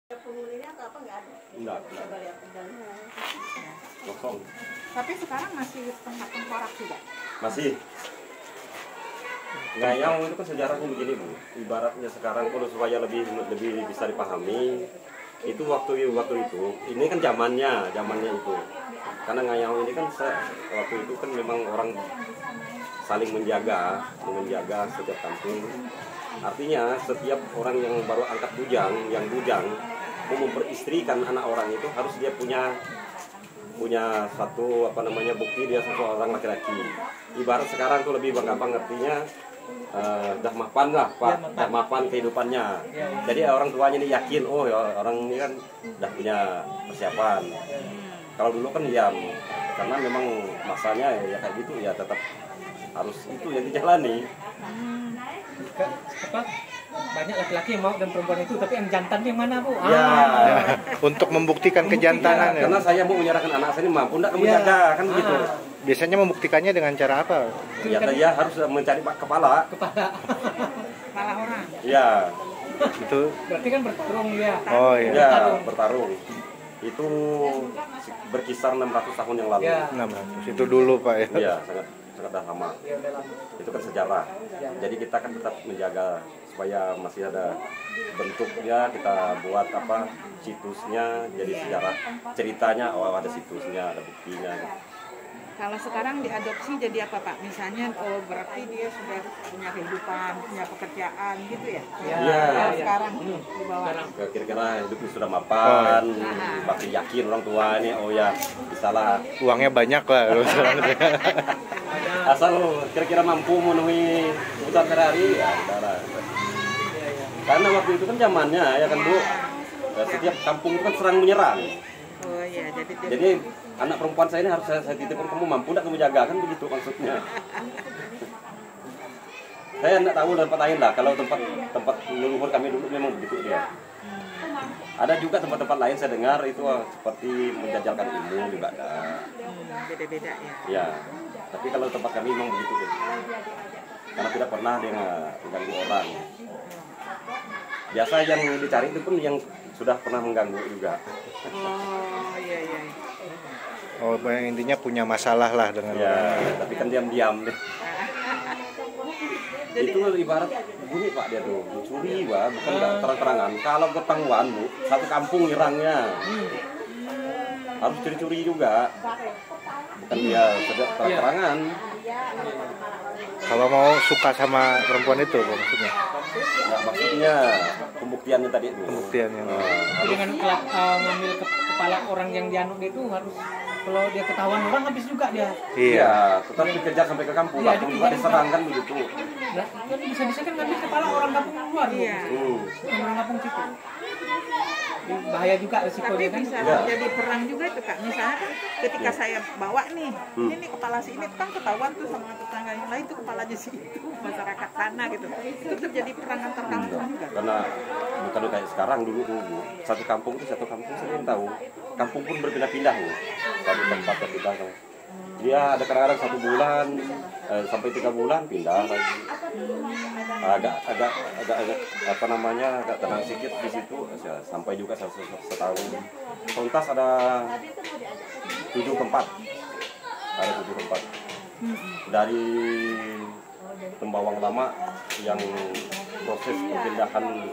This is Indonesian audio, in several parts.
Penghuninya atau apa nggak ada? Enggak. Coba lihat pedangnya. Kosong. Tapi sekarang masih tempat tengkorak juga? Masih. Ngayang itu kan sejarahnya begini Bu. Ibaratnya sekarang kalau supaya lebih bisa dipahami, itu waktu itu, ini kan zamannya itu. Karena Ngayang ini kan waktu itu kan memang orang saling menjaga setiap kampung. Artinya setiap orang yang baru angkat bujang, yang bujang mau memperistrikan anak orang itu harus dia punya satu bukti dia satu orang laki-laki. Ibarat sekarang tuh lebih gampang ngertinya dah mapan lah Pak, dah mapan kehidupannya. Jadi orang tuanya ini yakin, oh ya, orang ini kan dah punya persiapan. Kalau dulu kan diam, karena memang masanya ya kayak gitu ya, tetap harus itu yang dijalani. Banyak laki-laki yang mau dan perempuan itu, tapi yang jantan yang mana Bu? Ya, untuk membuktikan kejantanan ya. Karena saya mau menyerahkan anak saya ini mampu enggak kamu jaga kan gitu. Biasanya membuktikannya dengan cara apa? Ya dia harus mencari kepala orang. Iya. Itu berarti kan bertarung dia. Oh iya. Ya, bertarung. Itu berkisar 600 tahun yang lalu. Ya. 600. Itu dulu Pak ya. Iya, sangat dah lama. Itu kan sejarah. Jadi kita kan tetap menjaga supaya masih ada bentuknya, kita buat situsnya, jadi sejarah ceritanya, oh ada situsnya, ada buktinya. Kalau sekarang diadopsi jadi apa Pak? Misalnya, oh berarti dia sudah punya kehidupan, punya pekerjaan gitu ya? Iya. Sekarang dibawa. Kira-kira hidupnya sudah mapan, pasti yakin orang tua ini, oh ya bisa lah. Uangnya banyak lah. Asal kira-kira mampu memenuhi kebutuhan sehari-hari, ya udah lah. Karena waktu itu kan zamannya ya kan Bu, setiap kampung itu kan serang menyerang. Oh iya, jadi anak perempuan saya ini harus saya titipkan, kamu mampu enggak kamu jaga, kan begitu maksudnya. Saya enggak tahu tempat lain lah, kalau tempat leluhur kami dulu memang begitu dia. Ada juga tempat-tempat lain saya dengar itu seperti menjajalkan ilmu juga ada. Beda-beda ya. Ya, tapi kalau tempat kami memang begitu deh. Karena tidak pernah dia mengganggu orang. Biasa yang dicari itu pun yang sudah pernah mengganggu juga. Oh iya. Oh, intinya punya masalah lah dengan orang. Ya, tapi kan diam-diam deh. Itu ibarat bunyi Pak dia tuh, mencuri bukan terang-terangan. Kalau ketahuan Bu, satu kampung nyerangnya. Harus curi-curi juga. Bukan dia terang-terangan. Kalau mau suka sama perempuan itu maksudnya? Nggak, maksudnya pembuktiannya tadi itu. Pembuktiannya. Dengan ngambil kepala orang yang dianut itu harus, kalau dia ketahuan orang habis juga dia. Iya. Tetap dikejar sampai ke kampung. Iya, Kampung juga diserang kan begitu. Nah, kan bisa-bisa kan ngambil kepala orang kampung luar. Iya. Bukan orang kampung situ. Bahaya juga risikonya Tapi kan. bisa terjadi perang juga itu Kak. Misalnya kan ketika saya bawa nih, ini kepala si ini kan ketahuan tuh sama tetangga yang lain tuh kepalanya si itu, masyarakat sana gitu. Itu terjadi perang antar kampung juga. Karena bukan kayak sekarang dulu Bu. Satu kampung saya tahu. Kampung pun berpindah-pindah Bu. Satu tempat berpindah. Dia ada kadang-kadang 1 bulan sampai 3 bulan pindah lagi. Agak tenang sedikit di situ sampai juga setahun. Tuntas ada 7 tempat. Ada 7 tempat. Dari Tembawang lama yang proses perpindahan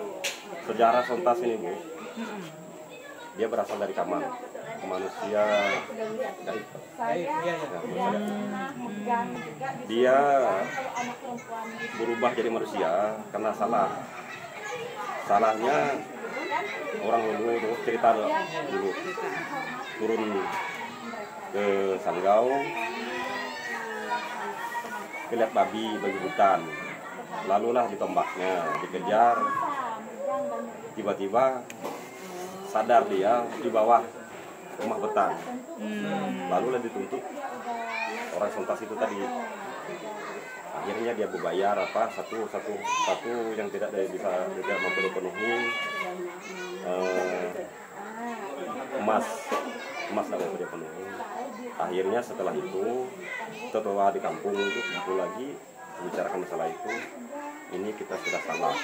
sejarah Sontas ini Bu. Dia berasal dari Kaman, manusia gaib. Dia berubah jadi manusia karena salahnya orang dulu cerita dulu turun ke Sanggau, lihat babi hutan, lalulah ditombaknya, dikejar, tiba-tiba sadar dia di bawah rumah betang. Lalu dituntut orang Sontas itu tadi. Akhirnya dia berbayar satu yang tidak mampu dipenuhi, emas tidak mampu dipenuhi. Akhirnya setelah itu tetua di kampung itu kumpul lagi membicarakan masalah itu. Ini kita sudah salah,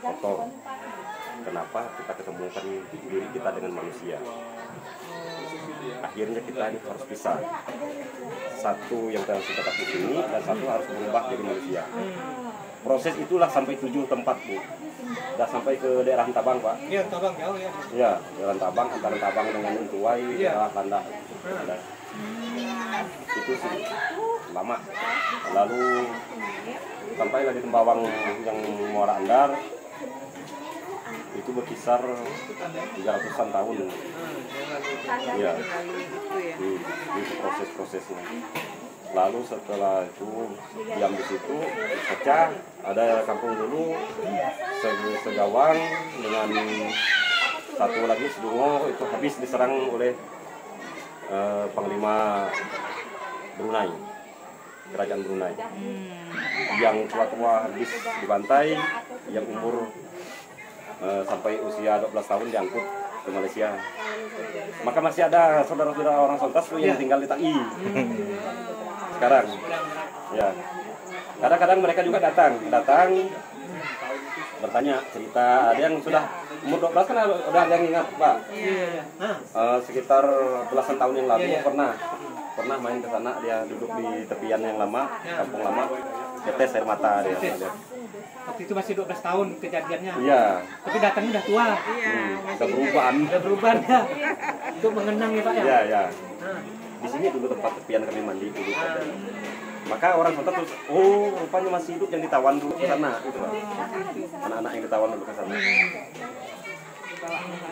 kotor. kenapa kita ketemukan diri kita dengan manusia. Akhirnya kita ini harus pisah. Satu yang dalam sebatas di sini dan satu harus berubah jadi manusia. Proses itulah sampai 7 tempat, Bu. Udah sampai ke daerah Tabang, Pak. Iya, Tabang jauh ya. Ya, daerah Tabang, antara Tabang dengan Untuai, daerah Landak. Itu sih lama. Lalu sampai lagi Tembawang yang Muara Andar, itu berkisar 300-an tahun. Ya, itu proses-prosesnya. Lalu setelah itu diam di situ, pecah. Ada kampung dulu Segawang dengan satu lagi Sedungo, itu habis diserang oleh Panglima Brunei, Kerajaan Brunei. Yang tua-tua habis dibantai, yang umur sampai usia 12 tahun diangkut ke Malaysia. Maka masih ada saudara-saudara orang Sontas tuh yang tinggal di TAI. Sekarang, ya. Kadang-kadang mereka juga datang bertanya, cerita. Ada yang sudah umur 12 kan udah ada yang ingat, Pak. Sekitar belasan tahun yang lalu pernah main ke sana, dia duduk di tepian yang lama, kampung lama, tetes air mata dia. Waktu itu masih 12 tahun kejadiannya. Iya. Tapi datangnya udah tua. Udah berubah Ya. Itu mengenang ya, Pak ya. Iya, ya. Di sini dulu tempat tepian kami mandi dulu. Maka orang kota terus, oh rupanya masih hidup yang ditawan dulu ke sana, gitu, Pak. Anak-anak yang ditawan dulu ke sana.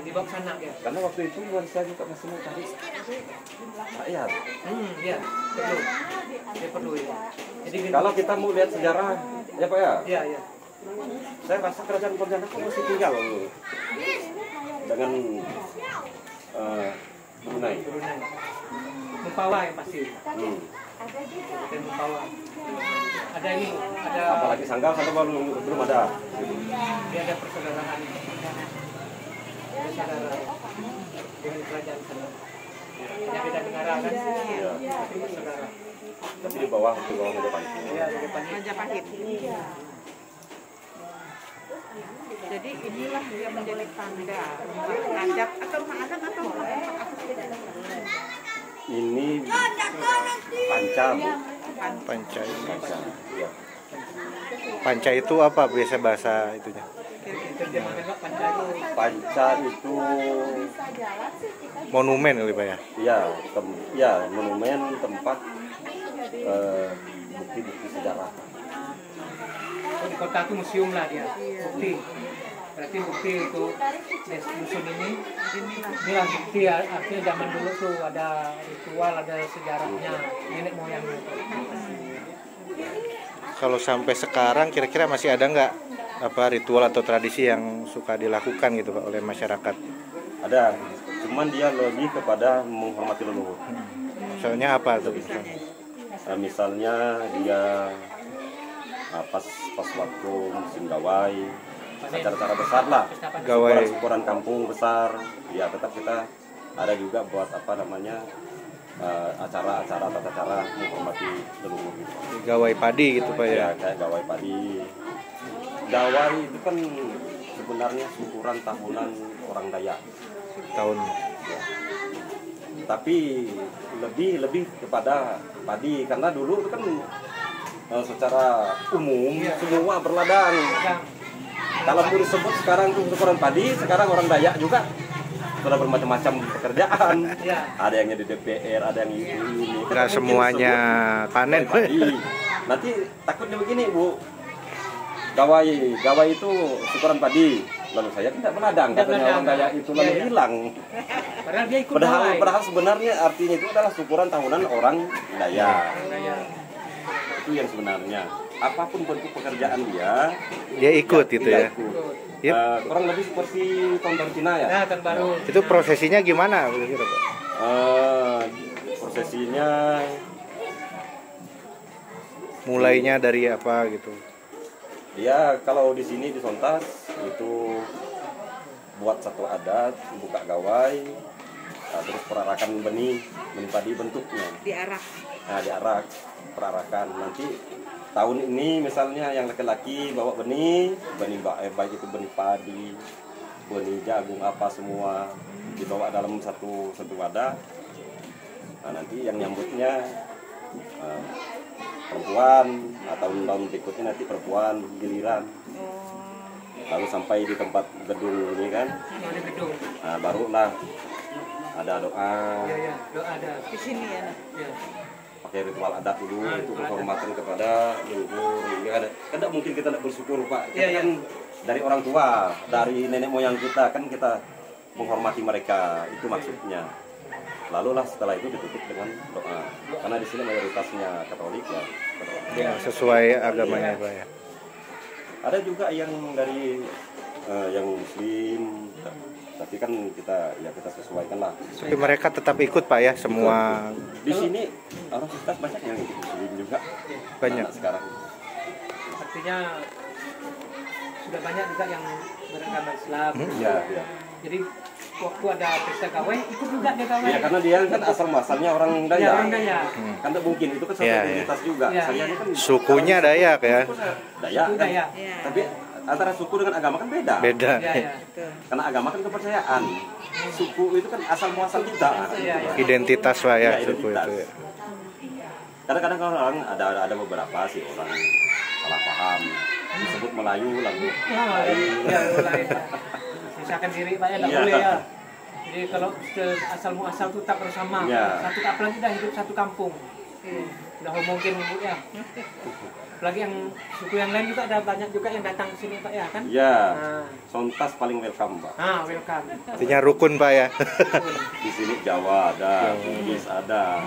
Dibawa ke sana ya. Karena waktu itu Malaysia juga masih mau cari rakyat. Iya, perlu. Ya perlu ya. Jadi Kalau kita mau lihat sejarah, ya Pak ya. Iya, iya. Saya rasa kerajaan Pontianak masih tinggal dengan Brunei. Mumpawa yang pasti. Bukan Mumpawa. Ada ini, ada. Apalagi Sanggau belum ada. Dia ada persaudaraan. Ada saudara dari kerajaan sana. Yang beda negara kan? Iya. Tapi bersaudara. Tapi di bawah Majapahit. Iya, di depannya. Majapahit. Jadi inilah dia menjadi tanda rumah adat atau rumah adat atau rumah apa sih? Ini panca, Bu. Panca. Panca. Iya. Panca itu apa biasa bahasa itunya? Terjemahan Pak Panca itu. Panca itu Monumen kali Pak ya? ya monumen tempat bukti-bukti sejarah. Oh, di kota itu museum lah dia. Bukti. Berarti bukti itu dusun inilah bukti artinya zaman dulu tuh ada ritual, ada sejarahnya, nenek moyangnya. Kalau sampai sekarang kira-kira masih ada nggak apa ritual atau tradisi yang suka dilakukan gitu Pak oleh masyarakat? Ada, cuman dia lebih kepada menghormati leluhur. Soalnya apa tuh? Misalnya dia pas waktu musim gawai, acara-acara besar lah, Gawai. syukuran kampung besar, ya tetap kita ada juga buat apa namanya acara-acara tata cara menghormati leluhur gitu. Gawai padi gitu Pak ya? Ya kayak gawai padi. Gawai itu kan sebenarnya syukuran tahunan orang Dayak. Tahun. Tapi lebih kepada padi karena dulu itu kan secara umum semua berladang. Kalau mau disebut sekarang tuh syukuran padi, sekarang orang Dayak juga sudah bermacam-macam pekerjaan. Ada yang di DPR, ada yang ini. Nggak semuanya panen. Padi. Nanti takutnya begini, Bu. Gawai itu syukuran padi. Lalu saya tidak berladang, katanya orang Dayak itu lalu hilang. Padahal dia ikut gawai. Padahal sebenarnya artinya itu adalah syukuran tahunan orang Dayak. Itu yang sebenarnya. Apapun bentuk pekerjaan dia ikut gitu ya. Ikut. Yep. Kurang lebih seperti tahun baru Cina ya. Nah, tahun baru. Itu prosesinya gimana kira-kira Pak? Prosesinya Mulainya dari apa gitu? ya kalau di sini di Sontas itu buat satu adat, buka gawai, terus perarakan benih padi bentuknya. Diarak. Nah, diarak, perarakan. Nanti tahun ini misalnya yang laki-laki bawa benih baik itu benih padi, benih, jagung apa semua dibawa dalam satu wadah. Nah, nanti yang nyambutnya perempuan, atau tahun berikutnya nanti perempuan giliran. Lalu sampai di tempat gedung ini kan, Ada gedung. nah, barulah ada doa, Ya, doa ada. Di sini ya. Ya. pakai ritual adat dulu Nah, untuk ritual penghormatan kepada leluhur. Ya, kan tidak mungkin kita tidak bersyukur Pak. Kita Iya, kan dari orang tua, dari nenek moyang kita kan kita menghormati mereka, itu maksudnya. Lalu lah setelah itu ditutup dengan doa. Karena di sini mayoritasnya Katolik ya. berdoa. Ya, sesuai agamanya Pak ya. Ada juga yang dari yang Muslim, tapi kan kita sesuaikan lah. Tapi mereka tetap ikut Pak ya semua. Di sini orang kita banyak yang ikut Muslim juga. Banyak. Anak sekarang. Artinya sudah banyak juga yang beragama Islam. Iya, iya. Jadi waktu ada pesta kawin ikut juga dia kawin. Ya karena dia kan asal muasalnya orang Ya, Dayak. orang Dayak. Kan tidak mungkin itu kan satu Iya, iya. identitas juga. Iya, Saya iya. ini kan Sukunya Dayak ya. Dayak Suku kan. Dayak. Iya. Tapi antara suku dengan agama kan beda. Beda. Ya, ya. Betul. Karena agama kan kepercayaan. Suku itu kan asal muasal kita. Iya, iya. Identitas Pak ya Iya, suku identitas. itu ya. Kadang-kadang kalau orang ada beberapa sih orang salah paham disebut Melayu lalu Ah, ya, lain. Misalkan diri Pak ya tidak Iya. boleh ya. Jadi kalau asal muasal itu tak bersama. Iya. Satu apalagi dah hidup satu kampung. Udah mungkin Ibu ya. Apalagi yang suku yang lain juga ada banyak juga yang datang ke sini Pak ya kan? ya Nah, Sontas paling welcome Pak. welcome. Artinya rukun Pak ya. Di sini Jawa ada, Bugis ada,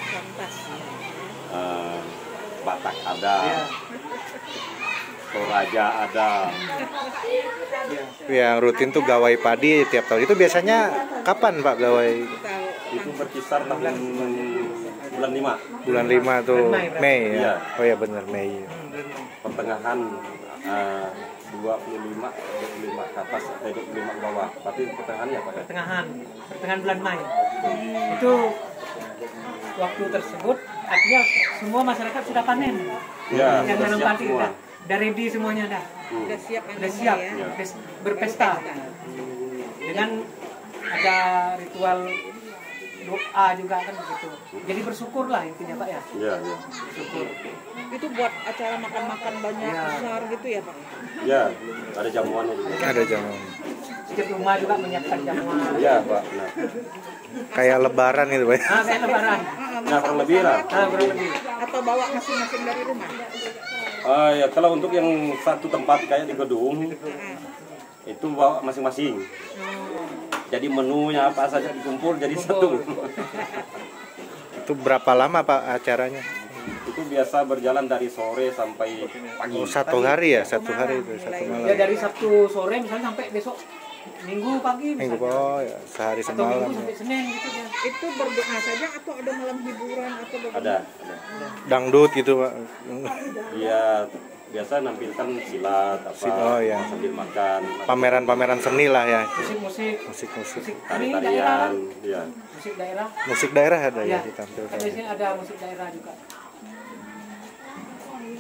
Lantas. Batak ada, Iya. Toraja ada. Yang rutin tuh gawai padi tiap tahun. Itu biasanya kapan Pak gawai? Tahu. Itu berkisar tahun bulan 5 Bulan 5 tuh Bulan Mei berarti. Mei Iya. ya. Oh ya benar Mei. pertengahan 25 ke atas atau 25 ke bawah. Tapi pertengahannya Pak ya. pertengahan bulan Mei. Itu waktu tersebut artinya semua masyarakat sudah panen. Ya, Yang sudah nanam siap padi semua. udah ready semuanya dah. Udah siap Udah anunya siap ya. Iya. berpesta. Dengan ada ritual doa juga kan begitu. Jadi bersyukurlah intinya Pak ya. Iya, iya. Bersyukur. Itu buat acara makan-makan banyak Iya. besar gitu ya Pak? Ya, ada jamuannya juga. Ada jamuan. Setiap rumah juga menyiapkan jamuan. Iya, Pak. Nah, Kayak lebaran itu Pak. Kayak lebaran. nah kurang lebih lah. Kurang lebih. Atau bawa masing-masing dari rumah? Ya, kalau untuk yang satu tempat kayak di gedung itu bawa masing-masing. Jadi menunya apa saja dikumpul jadi satu. Itu berapa lama Pak acaranya? Itu biasa berjalan dari sore sampai pagi. Oh, satu hari ya, satu hari itu, satu Ya malam. dari Sabtu sore misalnya sampai besok Minggu pagi Minggu misalnya. oh ya, sehari Atau semalam. Minggu sampai Senin gitu ya. Itu berdoa saja atau ada malam hiburan atau bagaimana? Ada. Dangdut gitu Pak. Iya, biasa nampilkan silat apa Oh, iya. sambil makan, Pameran-pameran seni lah ya. Musik-musik, Musik-musik. musik ini daerah, tari-tarian, ya. musik daerah. Musik daerah ada ya Ya, ditampilkan. kan di sini ada musik daerah juga.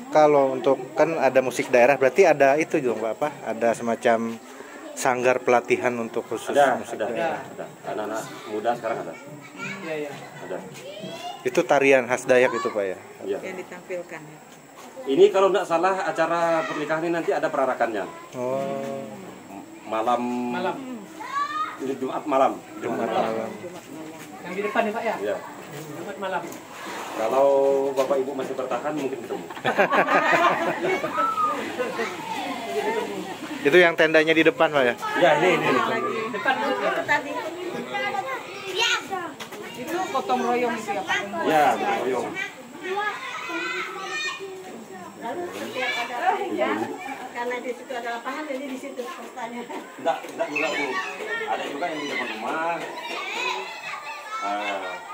Kalau untuk kan ada musik daerah berarti ada itu juga Pak apa? Ada semacam sanggar pelatihan untuk khusus Ada, musik ada, daerah. ada. Anak-anak muda sekarang ada. Iya, iya. Ada. Itu tarian khas Dayak itu Pak ya. Iya. Yang ditampilkan ya. Ini kalau tidak salah acara pernikahan ini nanti ada perarakannya. Oh, Malam. Malam. Ini Jumat malam. Jumat malam. Yang di depan ya Pak ya? Ya. Jumat malam. Kalau Bapak Ibu masih bertahan mungkin ketemu. Itu yang tendanya di depan Pak ya. Ya, ini. Depan itu Tadi Itu gotong royong itu ya Pak? Ya, Oyong. lalu setiap ada ya, karena di situ ada lapangan jadi di situ pestanya. Enggak juga Bu. Ada juga yang di depan rumah.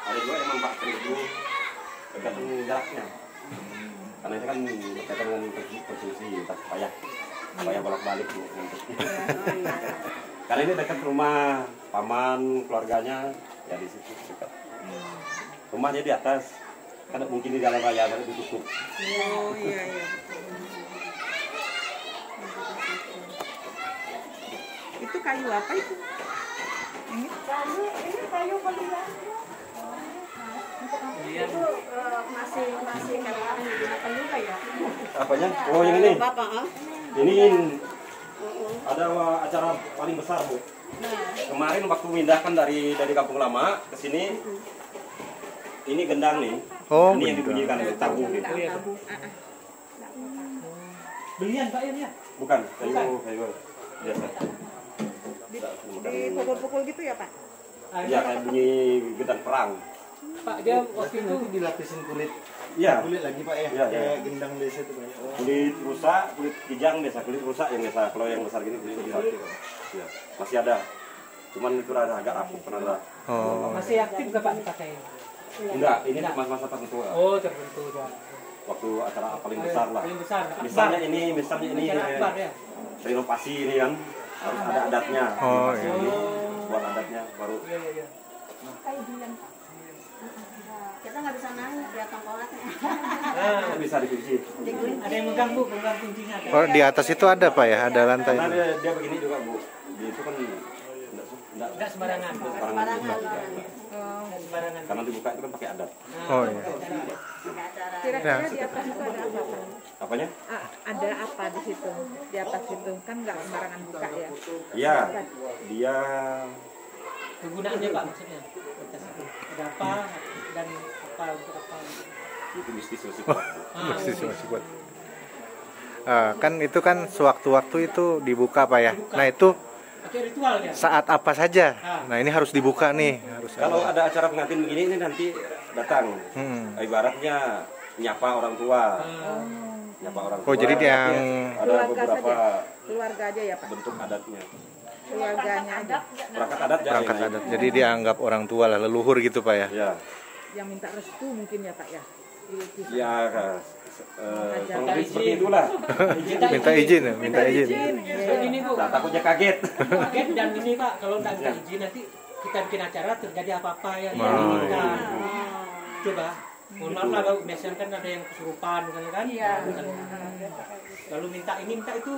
Ada juga yang memang terigu tergantung jaraknya. Karena ini kan berkaitan dengan konsumsi, tak payah bolak-balik Bu. Karena ini dekat rumah paman keluarganya, ya di situ dekat. Rumahnya di atas, kan mungkin di jalan raya nanti ditutup. Oh iya iya. Itu kayu apa itu? Ini? Kayu, ini kayu pelihan. Itu masih kadang-kadang digunakan juga ya. Apanya? Oh yang ini. Bapak, Ini ada acara paling besar Bu. Kemarin waktu memindahkan dari Kampung Lama ke sini, ini gendang nih. Oh, ini yang gendang. dibunyikan itu tabu gitu. Belian Pak ya? Bukan, kayu biasa. Dipukul-pukul gitu ya Pak? Ya kayak bunyi gendang perang. Pak dia waktu itu dilapisin kulit Iya. lagi Pak ya, Iya, kayak iya. gendang desa itu banyak. Kulit rusak, kulit kijang biasa, kulit rusak yang biasa. Kalau yang besar gini kulit rusak. Ya, masih ada. Cuman itu rada agak rapuh karena Oh. masih aktif nggak Pak dipakai? enggak, ini masa-masa tertentu. Oh tertentu ya. Waktu acara paling besar lah. Paling besar. Misalnya ini Acara akbar ya. renovasi ini kan harus ada adatnya. Oh, iya. Buat adatnya baru. Iya iya. kita nggak bisa naik di atas kolaknya. Nah, Bisa dikunci. ada yang megang Bu, pegang kuncinya ada. Oh, di atas itu ada Pak ya? Ada lantai. Karena dia begini juga Bu. Dia itu kan Enggak sembarangan. sembarangan. Enggak sembarangan. Karena dibuka itu kan pakai adat. Oh iya. Kira-kira di atas itu ada apa Pak? Apanya? Ada apa di situ? Di atas itu kan nggak sembarangan buka ya? Iya, dia Kegunaannya Pak maksudnya. Ada apa dan apa untuk apa? itu mistis musik. Masih kuat. Kan itu kan sewaktu-waktu itu dibuka Pak ya. Nah itu Pakai ritual ya. saat apa saja. Nah ini harus dibuka nih. Harus. Kalau ada acara pengantin begini ini nanti datang. Ibaratnya nyapa orang tua. Nyapa orang tua. Oh jadi yang ada Keluarga beberapa saja? Keluarga aja ya Pak? bentuk adatnya. Keluarganya aja Perangkat adat ya. perangkat ini. adat. Jadi dianggap orang tua lah, leluhur gitu Pak ya. Ya. yang minta restu mungkin ya Pak ya? Ya, kurang lebih seperti itulah. Minta izin ya, minta izin. Seperti ini Bu. Nah, takutnya kaget. Kaget dan ini Pak, kalau nggak minta izin nanti kita bikin acara terjadi apa-apa yang Oh, diinginkan. iya. Coba. Mohon maaf lah kalau biasanya kan ada yang kesurupan misalnya kan. Iya. Lalu minta ini minta itu.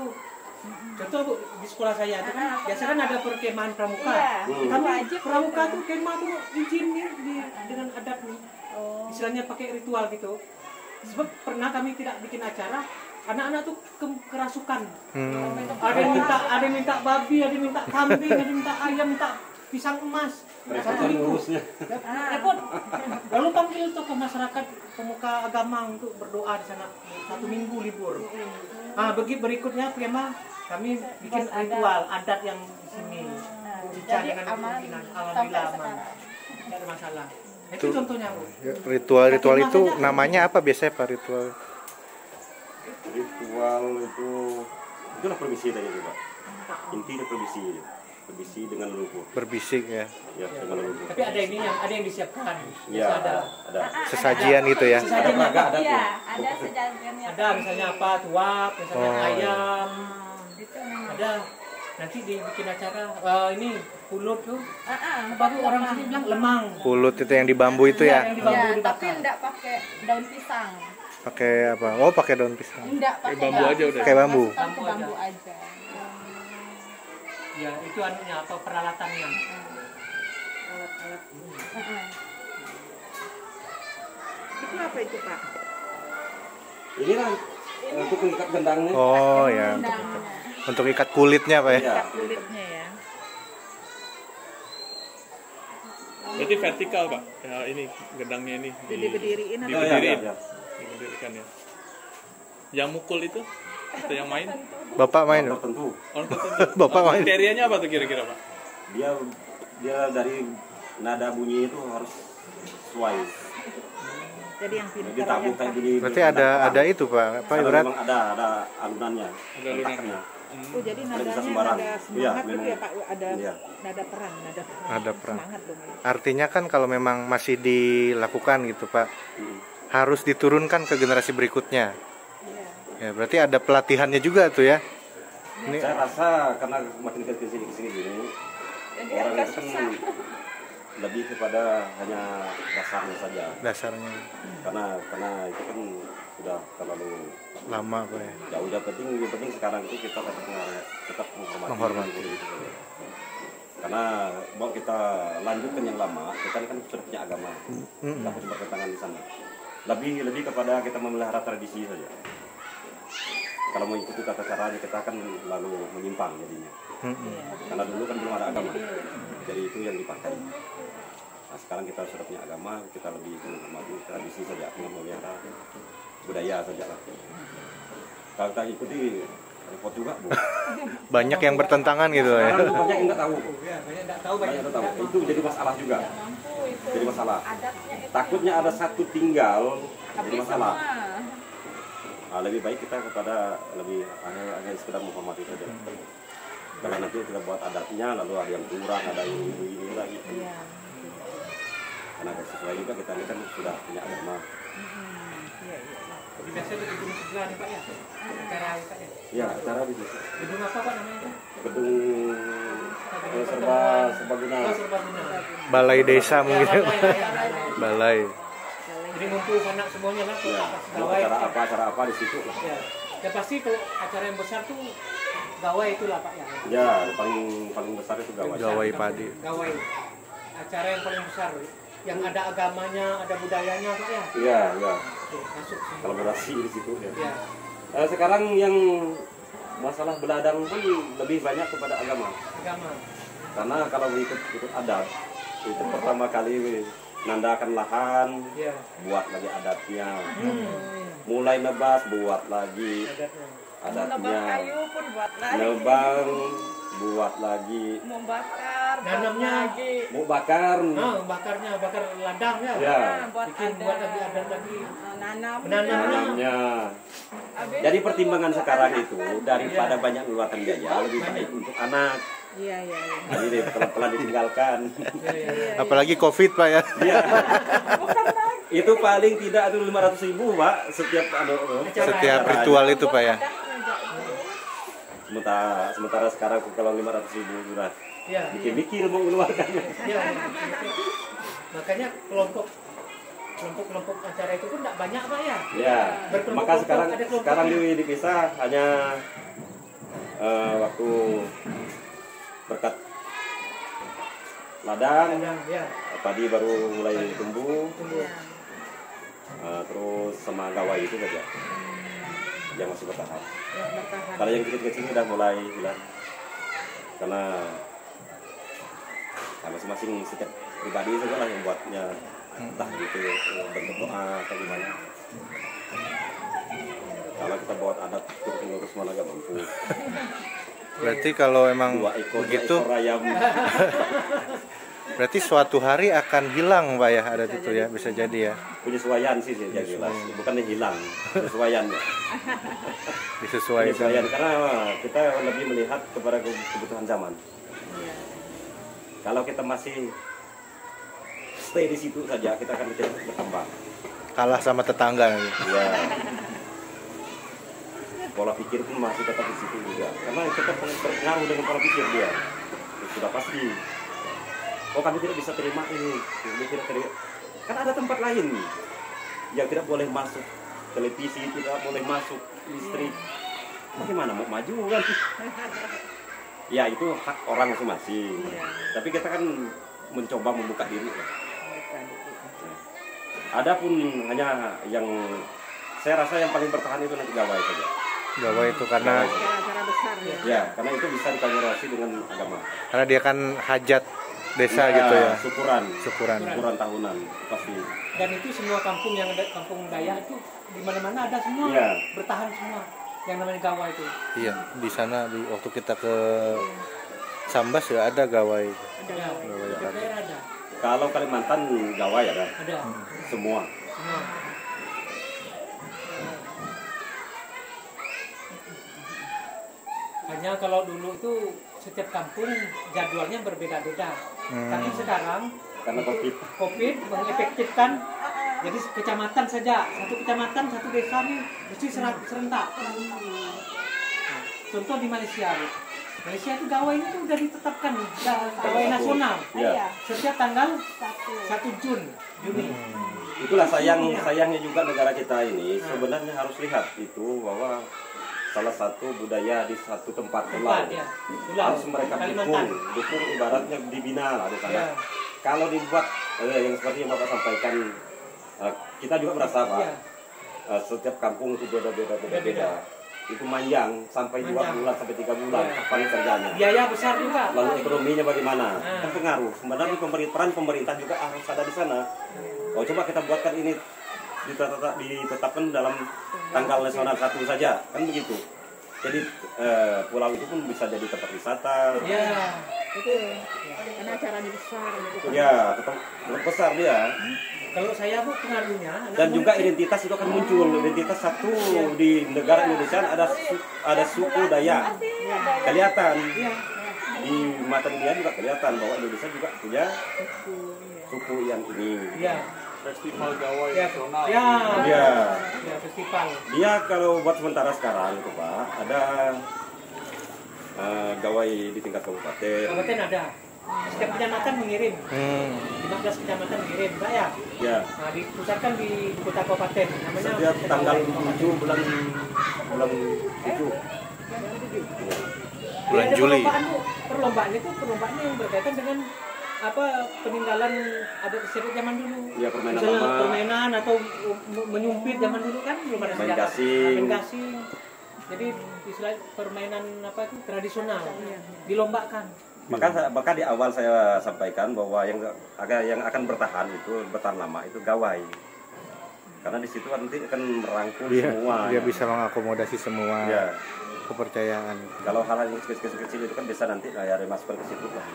Contoh Bu, di sekolah saya itu kan biasanya kan ada perkemahan pramuka. Iya. Kami pramuka tuh kemah tuh izin nih dengan adat nih. Oh. Istilahnya pakai ritual gitu. Sebab pernah kami tidak bikin acara, anak-anak tuh kerasukan. Ada yang minta babi, ada yang minta kambing, ada yang minta ayam, minta pisang emas. Satu minggu. Ngurusnya. Repot. Lalu panggil tokoh masyarakat, pemuka agama untuk berdoa di sana. 1 minggu libur. Berikutnya kemah kami bikin ritual adat yang di sini. Cica dengan kemungkinan. Alhamdulillah aman. Tidak ada masalah. Itu contohnya Bu. Ritual-ritual itu namanya apa biasanya Pak ritual? Ritual itulah permisi tadi juga. Intinya permisi dengan leluhur. Berbisik ya. Ya, dengan leluhur. Tapi ada yang disiapkan. Ya, Ada. ada. Sesajian gitu ya. Ada peraga adatnya. Iya, ada sejajarnya. Ada misalnya apa tuak, misalnya Oh. ayam. Itu memang. Ada. Nanti dibikin acara ini pulut tuh. Ah, Apa tuh orang sini bilang lemang. Pulut itu yang di bambu itu ya. Yang di bambu ya, dibakar. tapi enggak pakai daun pisang. Pakai apa? Oh, pakai daun pisang. Enggak pakai bambu daun aja udah. pisang, Kayak bambu. masukkan ke bambu aja. Ya itu anunya apa peralatannya. Itu apa itu Pak? Ini kan untuk mengikat gendangnya. Oh ya. Untuk ikat kulitnya Pak ya. Ya. Kulitnya ya. Berarti vertikal Pak. Ya ini gendangnya ini Jadi berdiriin apa? Ya, ya, diberdiriin. ya. Diberdirikan ya. Yang mukul itu atau yang main? Bapak main. Tertentu. Orang tertentu. Bapak main. Kriterianya apa tuh kira-kira Pak? Dia dari nada bunyi itu harus sesuai. Jadi yang Jadi pintar tabung yang kayak paham. gini. Berarti ada itu Pak. Apa Karena ibarat memang ada alunannya. Ada alunannya. Oh jadi Nggak bisa nadanya sembarang. nada Iya, semangat gitu memang. ya Pak? Ada Iya. nada perang, Nada perang. Semangat dong ya. artinya kan kalau memang masih dilakukan gitu Pak, harus diturunkan ke generasi berikutnya. Ya, berarti ada pelatihannya juga tuh ya. Ini Saya rasa karena makin ke sini gini, orang itu kan lebih kepada hanya dasarnya saja. dasarnya Karena itu kan sudah terlalu lama Pak ya. jauh. Yang penting sekarang itu kita tetap menghormati. Menghormati. Gitu. Karena mau kita lanjutkan yang lama, kita kan sudah punya agama, nggak harus bertentangan di sana. Lebih kepada kita memelihara tradisi saja. Kalau mengikuti tata caranya kita akan lalu menyimpang jadinya. Karena dulu kan belum ada agama, jadi itu yang dipakai. Nah sekarang kita sudah punya agama, kita lebih menghormati tradisi saja, memelihara budaya saja lah. Kalau kita ikuti repot juga Bu. Banyak yang bertentangan gitu ya. Sekarang tuh banyak yang nggak tahu. Banyak nggak tahu, Banyak yang tahu. Itu jadi masalah juga. Jadi masalah. Takutnya ada satu tinggal jadi masalah. Nah, lebih baik kita kepada lebih hanya sekedar menghormati saja. Karena nanti kita buat adatnya, lalu ada yang kurang, ada yang ini lagi. Karena sesuai juga kita ini kan sudah punya agama. Biasanya di gedung sebelah nih Pak ya, acara Pak ya. Ya, acara di situ. Gedung apa Pak namanya? Gedung serbaguna. Oh, Serbaguna. Balai desa mungkin. Balai. Jadi ngumpul anak semuanya lah. Ya, mau acara apa di situ. Ya. Ya pasti kalau acara yang besar tuh gawai itulah Pak ya. Ya, paling besar itu gawai. Gawai padi. Gawai. Acara yang paling besar, yang ada agamanya, ada budayanya Pak ya. Iya, iya. Oke, masuk semua. Kolaborasi di situ ya. Ya. Sekarang yang masalah beladang pun lebih banyak kepada agama. Agama. Karena kalau ikut adat itu pertama kali nandakan lahan, Ya. buat lagi adatnya. Mulai nebas buat lagi adatnya. kayu pun buat lagi. Nebang buat lagi. Mau bakar, Nanamnya. Mau bakar. Bakarnya, bakar ladang ya. Ya. buat Bikin buat lagi adat lagi. nanam. Nanamnya. Jadi pertimbangan sekarang itu daripada banyak mengeluarkan biaya lebih baik untuk anak. Iya. Jadi pelan-pelan ditinggalkan. Apalagi Covid Pak ya. Iya. Itu paling tidak itu 500.000 Pak setiap Setiap ritual itu Pak ya. Sementara sekarang kalau 500.000 sudah Ya. mikir-mikir mau mengeluarkannya. Ya. Makanya kelompok acara itu pun tidak banyak Pak ya. Ya. Berkelompok-kelompok, Maka sekarang ada kelompoknya. dipisah hanya waktu berkat ladang, Ya. padi baru mulai tumbuh, Tunggu. terus sama gawai itu saja yang masih bertahan. Bertahan. Kalau yang kecil-kecil udah mulai hilang karena masing-masing setiap pribadi saja lah yang buatnya, entah gitu bentuk doa atau gimana. Kalau kita buat adat terus mana gak mampu. Berarti kalau emang 2 ekor begitu, ayam. berarti suatu hari akan hilang Pak ya adat itu ya, bisa jadi ya. Penyesuaian sih ya jelas, bukan hilang, penyesuaiannya. Disesuaikan. Penyesuaian karena kita lebih melihat kepada kebutuhan zaman. Kalau kita masih stay di situ saja, kita akan tidak berkembang. Kalah sama tetangga nanti. Ya. Pola pikir pun masih tetap di situ juga, karena kita berpengaruh dengan pola pikir dia. Itu sudah pasti. Oh kami tidak bisa terima ini, kami tidak terima. Kan ada tempat lain yang tidak boleh masuk, televisi tidak boleh masuk, listrik. Bagaimana mau maju kan? Ya itu hak orang masing-masing. Tapi kita kan mencoba membuka diri. Adapun hanya yang saya rasa yang paling bertahan itu nanti gawai saja. Gawai itu karena Acara besar ya. Ya, karena itu bisa dikolaborasi dengan agama. karena dia kan hajat desa gitu ya. Syukuran Syukuran. tahunan pasti. Dan itu semua kampung yang ada, kampung Dayak itu di mana-mana ada semua. Iya. Bertahan semua. Yang namanya gawai itu. Iya, di sana waktu kita ke Sambas ya ada gawai. Ya, di daerah ada. Kalau Kalimantan gawai ada Ada. semua. Semua. Hanya kalau dulu itu setiap kampung jadwalnya berbeda-beda. Tapi sekarang Karena COVID mengefektifkan, jadi kecamatan saja, satu kecamatan, satu desa nih mesti serentak. Contoh di Malaysia, Malaysia itu gawainya itu udah ditetapkan, udah gawai nasional. Ya. Setiap tanggal 1 Juni. Itulah sayangnya juga negara kita ini sebenarnya harus lihat itu bahwa salah satu budaya di satu tempat pulau. ya. Harus mereka Kalimantan. dukung ibaratnya dibina lah di sana. Ya. Kalau dibuat yang seperti yang Bapak sampaikan, kita juga merasa Pak, Iya. Setiap kampung itu beda-beda. Itu manjang sampai 2 Manjang. bulan sampai 3 bulan Iya. kapan kerjanya. Biaya besar juga. Lalu ekonominya bagaimana? Ah. Kan pengaruh. Sebenarnya peran pemerintah juga harus ada di sana. Oh coba kita buatkan ini ditetapkan dalam tanggal nasional 1 saja, kan begitu. Jadi pulau itu pun bisa jadi tempat wisata. Ya. Itu karena acaranya besar gitu. Ya, tetap besar dia. Kalau saya Bu pengaruhnya Dan juga identitas itu akan muncul. Identitas satu di negara Indonesia ada suku Dayak. Kelihatan. Di mata dunia juga kelihatan bahwa Indonesia juga punya suku yang ini. Ya. Festival Gawai Ya. nasional. Ya. Ya, Ya, festival. dia kalau buat sementara sekarang itu Pak, ada gawai di tingkat kabupaten. Kabupaten ada. Setiap kecamatan mengirim. 15 kecamatan mengirim, Pak ya. Ya, Nah, dipusatkan di kota kabupaten. Namanya setiap tanggal Gawai. 7 bulan 7. Bulan Ada Juli. perlombaan, Bu. Perlombaan itu perlombaan yang berkaitan dengan apa peninggalan adat istiadat zaman dulu. Ya, permainan Misalnya lama. permainan atau menyumpit zaman dulu kan belum ada Main senjata. gasing. Main gasing. Jadi istilah permainan apa itu tradisional dilombakan. Maka di awal saya sampaikan bahwa yang akan bertahan lama itu gawai. Karena di situ nanti akan merangkul semua. Dia bisa mengakomodasi semua Ya. kepercayaan. Kalau hal-hal yang kecil itu kan bisa nanti ya dimasukkan ke situ lah.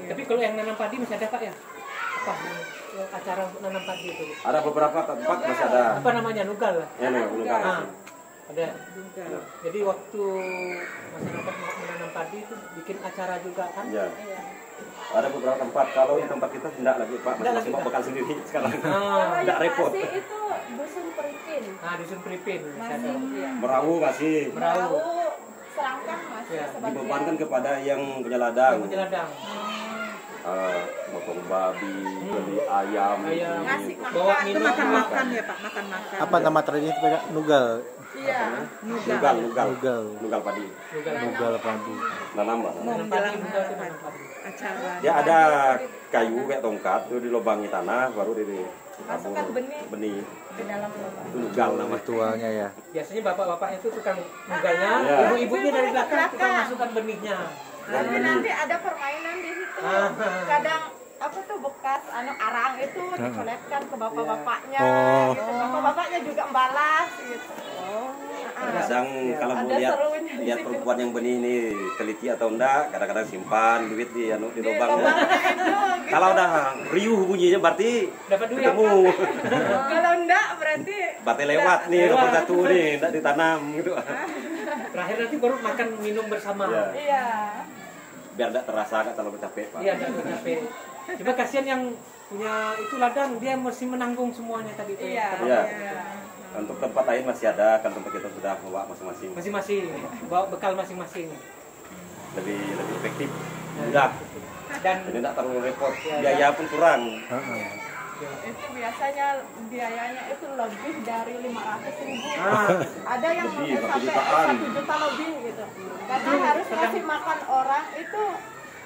Tapi kalau yang nanam padi masih ada Pak ya? Apa acara untuk nanam padi itu? Ada beberapa tempat masih ada. Apa namanya nugal? Ya nih, unggal. Ah, ada. Ya. Jadi waktu masyarakat mau menanam padi itu bikin acara juga kan? Ya. Ada beberapa tempat. Kalau di tempat kita tidak lagi Pak, Tidak masih lagi, mau Pak. bekal sendiri sekarang. Ah, Tidak repot. Lokasi itu dusun Peripin. nah dusun Pripin masih ada. Masih Merawu masih Merawu. Serangkang masih Ya, sebagian. dibebankan kepada yang punya ladang. Yang Jeladang. Motong babi, beli ayam, Ayam. Ngasih Bawa makan. Itu minum. makan-makan ya Pak, makan-makan. Apa nama tradisi itu Pak? Nugal. Iya. Nugal padi, Nugal. Nugal padi. nanam Pak. Nanam padi, nugal itu nanam padi. Acara. Dia ada kayu kayak tongkat, itu dilobangi tanah, baru Masukkan benih. Di dalam lubang. Itu nugal namanya. Ritualnya ya. Biasanya bapak-bapaknya itu tukang nugalnya, Ya. ibu-ibunya dari belakang tukang Belakang. masukkan benihnya. Lalu nanti ada permainan di situ. Ah. Kadang apa tuh bekas arang itu dicolekkan ke bapak-bapaknya. Oh. Gitu. Bapak-bapaknya juga membalas gitu. Kadang kalau mau Ada lihat serunya di situ. perempuan yang benih ini teliti atau enggak, kadang-kadang simpan duit di Di lubangnya. lubangnya itu. Gitu. Kalau udah riuh bunyinya berarti Dapat duit. ketemu. Kalau enggak berarti Berarti lewat nih nomor 1 nih, enggak ditanam gitu. Terakhir nanti baru makan minum bersama. Ya. iya. Biar enggak terasa enggak terlalu capek, Pak. Iya, jangan capek. Coba kasihan yang punya itu ladang, dia mesti menanggung semuanya tadi itu. Iya. Iya. Iya. Untuk tempat lain masih ada, kan tempat kita sudah bawa masing-masing. Masing-masing, bawa bekal masing-masing. Lebih efektif, mudah. Dan Jadi enggak terlalu repot. Biaya pun kurang. Itu biasanya biayanya itu lebih dari 500.000. ah, Ada yang Lebih, mungkin satu sampai jutaan. 1 juta lebih gitu. Karena harus ngasih makan orang itu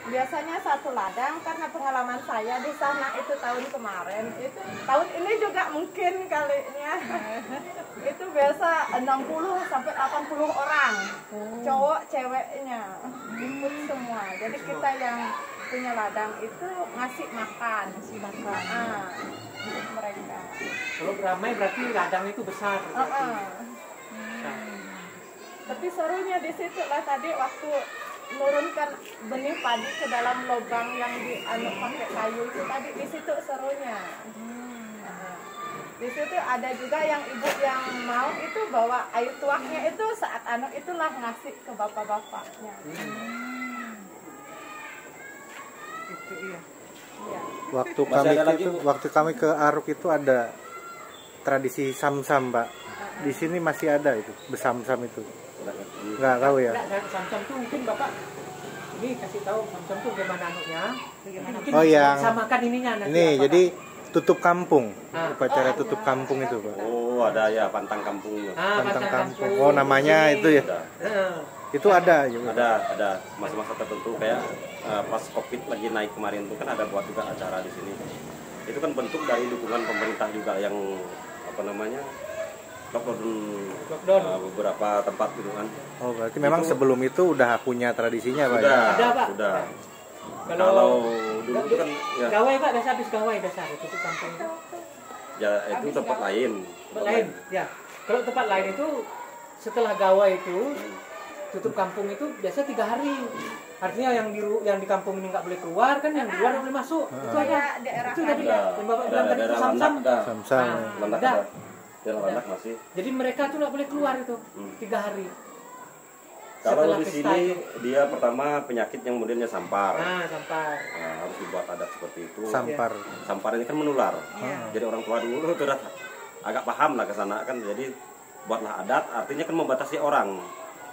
biasanya satu ladang, karena pengalaman saya di sana itu tahun kemarin, itu tahun ini juga mungkin kalinya itu biasa 60 sampai 80 orang, cowok ceweknya ikut semua. Jadi kita yang punya ladang itu ngasih makan untuk mereka. kalau ramai berarti ladang itu besar. Berarti. Besar. Tapi serunya di situ lah tadi waktu menurunkan benih padi ke dalam lubang yang pakai kayu itu tadi, di situ serunya. Di situ ada juga yang ibu yang mau itu bawa air tuaknya itu saat itulah ngasih ke bapak-bapaknya. Itu iya. Iya. Waktu kami ke Aruk itu ada tradisi samsam, Pak. Di sini masih ada itu, besamsam itu. Nggak tahu ya. Enggak, dan samsam tuh mungkin Bapak ini kasih tahu samsam tuh bagaimana anunya. Mungkin Oh, yang- samakan ininya nanti Ini apa, jadi tutup kampung, upacara tutup kampung itu Pak. Oh, ada ya pantang kampungnya. Pantang kampung. Oh, namanya itu ya. Itu ada juga. Ada masa-masa tertentu kayak pas Covid lagi naik kemarin itu kan ada buat juga acara di sini. Itu kan bentuk dari dukungan pemerintah juga yang apa namanya? lockdown beberapa tempat gitu kan. Oh, berarti memang sebelum itu udah punya tradisinya Pak. Sudah, Ada, Pak. sudah. Kalau dulu itu kan ya, gawai Pak, biasa habis gawai biasa tutup kampung itu. ya itu tempat lain. Tempat lain, ya. Kalau tempat lain itu setelah gawai itu tutup kampung itu biasa 3 hari. Artinya yang di kampung ini nggak boleh keluar kan, yang di luar nggak boleh masuk. Itu ada. Daerah Itu tadi Ada. yang Bapak bilang tadi itu Daerah Samsam. Landak ada. Samsam. Landak Ada. ada. Daerah Landak masih. Jadi mereka tuh nggak boleh keluar itu 3 hari. Kalau Setelah di pesta sini itu. dia pertama penyakit yang modelnya sampar. Sampar. Nah, harus dibuat adat seperti itu. Sampar. Sampar ini kan menular. Jadi orang tua dulu sudah agak paham lah ke sana kan. Jadi buatlah adat, artinya kan membatasi orang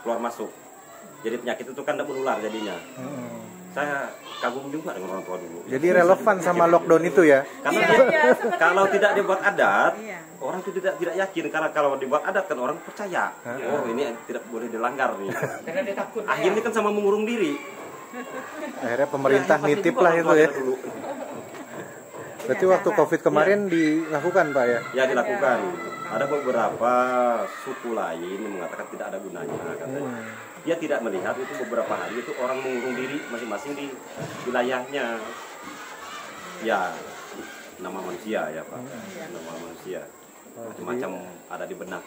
keluar masuk. Jadi penyakit itu kan tidak menular jadinya. Saya kagum juga dengan orang tua dulu. Jadi relevan sama lockdown itu ya. Karena kalau tidak dibuat adat, orang itu tidak yakin. Karena kalau dibuat adat kan orang percaya. Oh, ini tidak boleh dilanggar nih. Karena dia takut. Akhirnya kan sama mengurung diri. Akhirnya pemerintah nitip lah itu ya. Dulu. Berarti waktu Covid kemarin dilakukan Pak ya? Ya dilakukan. Ada beberapa suku lain yang mengatakan tidak ada gunanya katanya. Dia tidak melihat itu beberapa hari itu orang mengurung diri masing-masing di wilayahnya. Ya, nama manusia ya Pak. Nama manusia. Macam-macam ada di benak.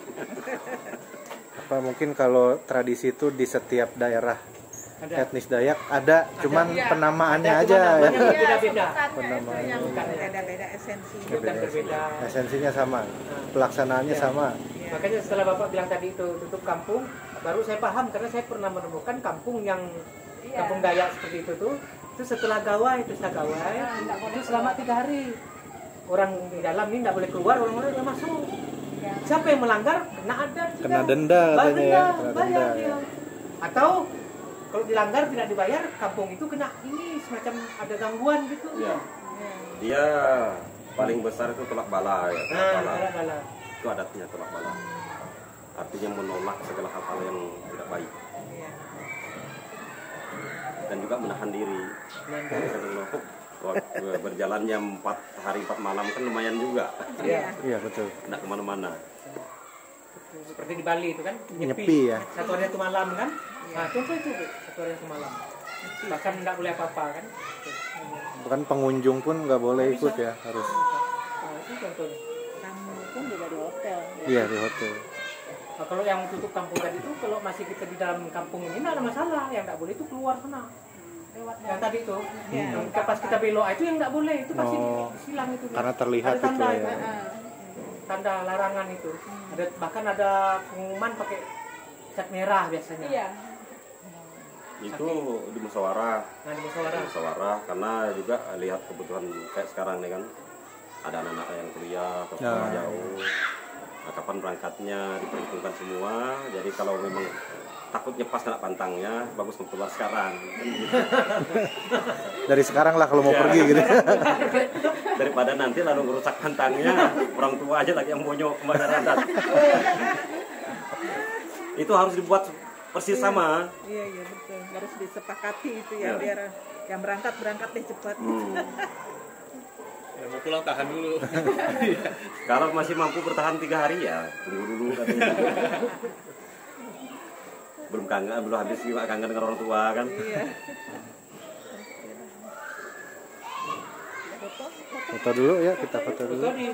Apa mungkin kalau tradisi itu di setiap daerah etnis Dayak ada, cuman penamaannya aja ya. Beda-beda. Beda-beda esensinya. Berbeda. Esensinya sama, pelaksanaannya sama. Makanya setelah Bapak bilang tadi itu tutup kampung, baru saya paham karena saya pernah menemukan kampung yang kampung Dayak seperti itu tuh, itu setelah gawai, pesta gawai, itu selama 3 hari. Orang di dalam ini nggak boleh keluar, orang-orang nggak masuk. Siapa yang melanggar kena adat juga. Kena denda katanya ya, kena bayar denda dia. ya. Atau kalau dilanggar tidak dibayar, kampung itu kena ini semacam ada gangguan gitu. Ya. Dia paling besar itu tolak bala ya. Tolak bala. Bala. Itu adatnya tolak bala. Artinya menolak segala hal-hal yang tidak baik. Dan juga menahan diri. Berjalannya 4 hari 4 malam kan lumayan juga. Iya betul. Tidak kemana-mana. Seperti di Bali itu kan Nyepi ya. 1 hari 1 malam kan. Nah contoh itu 1 hari 1 malam. Bahkan nggak boleh apa-apa kan. Bukan pengunjung pun nggak boleh ikut ya, harus. Nah, itu contohnya. Tamu pun juga di hotel. Iya di hotel. Nah, kalau yang tutup kampung tadi itu, kalau masih kita di dalam kampung ini nggak ada masalah. Yang nggak boleh itu keluar sana. Yang tadi itu, yang pas kita belok itu yang nggak boleh, itu pasti disilang itu. Karena terlihat ada tanda itu ya. Tanda larangan itu. Ada, bahkan ada pengumuman pakai cat merah biasanya. Iya. Itu di musyawarah. Nah, di musyawarah. Musyawarah karena juga lihat kebutuhan kayak sekarang nih kan. Ada anak-anak yang kuliah atau sekolah jauh. Nah, kapan berangkatnya diperhitungkan semua. Jadi kalau memang takutnya pas kena pantangnya, bagus keluar sekarang. Dari sekarang lah kalau mau pergi gitu. Daripada nanti lalu merusak pantangnya, orang tua aja lagi yang bonyok kemana adat. Itu harus dibuat persis sama. Iya betul. Harus disepakati itu ya biar yang berangkat deh cepat. Ya, mau pulang tahan dulu. Kalau masih mampu bertahan 3 hari ya tunggu dulu katanya. belum habis juga kangen dengan orang tua kan. Iya. Foto dulu ya, kita foto dulu. Foto di